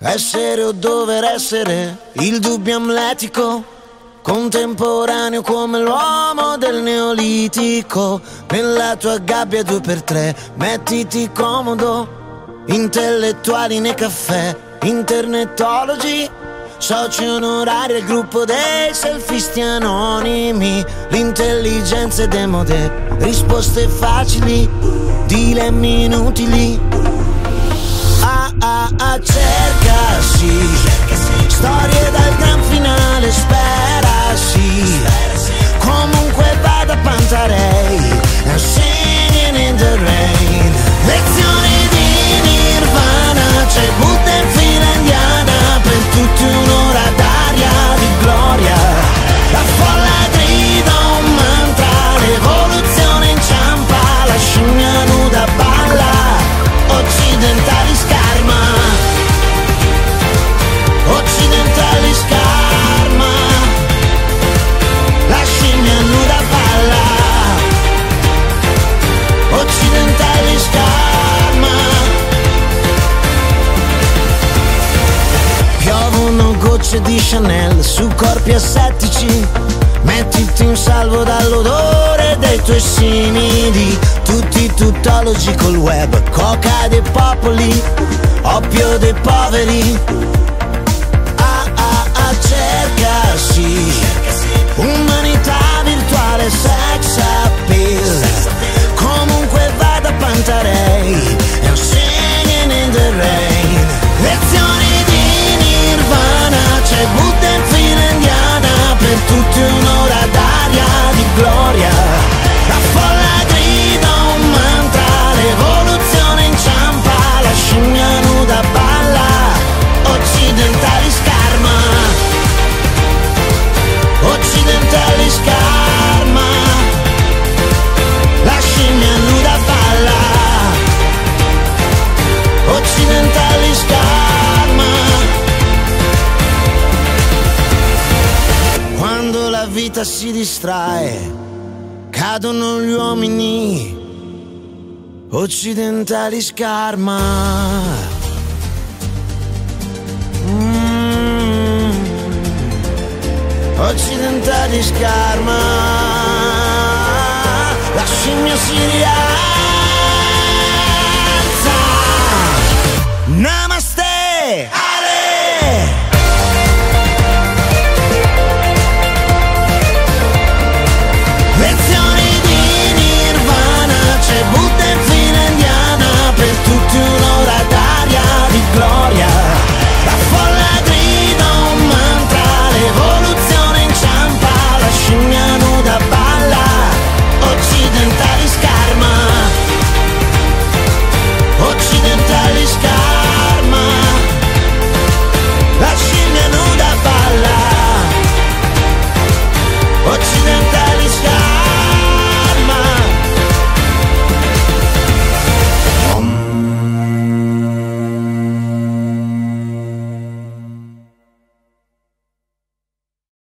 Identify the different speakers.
Speaker 1: Essere o dover essere, il dubbio amletico, contemporaneo come l'uomo del neolitico. Nella tua gabbia 2x3, mettiti comodo, intellettuali nei caffè, internetologi, soci onorari al gruppo dei selfisti anonimi. L'intelligenza è demode, risposte facili, dilemmi inutili. Cercasi, storie dal gran finale, sperasi. Comunque vada Pantarei, singing in the rain. Lezioni di Nirvana, c'è Buddha in fila indiana, per tutti un'ora d'aria di gloria. La folla grida un mantra, l'evoluzione inciampa, la scimmia nuda balla, occidentali scarma, occidentali scarma, la scimmia nuda balla, occidentali scarma. Piovono gocce di Chanel su corpi assettici, mettiti in salvo dall'odore dei tuoi simili. Tutti tuttologi col web, coca dei popoli, oppio dei poveri. Cercasi, umanità virtuale, sex appeal. Comunque vada Pantarei, è un singing in the rain. Lezioni di Nirvana, c'è Buddha in fila indiana, per tutti un'ora d'aria di gloria. La folla grida un mantra, l'evoluzione inciampa, la scimmia nuda balla, occidentali scarma, occidentali scarma, la scimmia nuda balla, occidentali scarma. Quando la vita si distrae, cadono gli uomini, occidentali scarma. Occidentali scarma, la scimmia si rialza.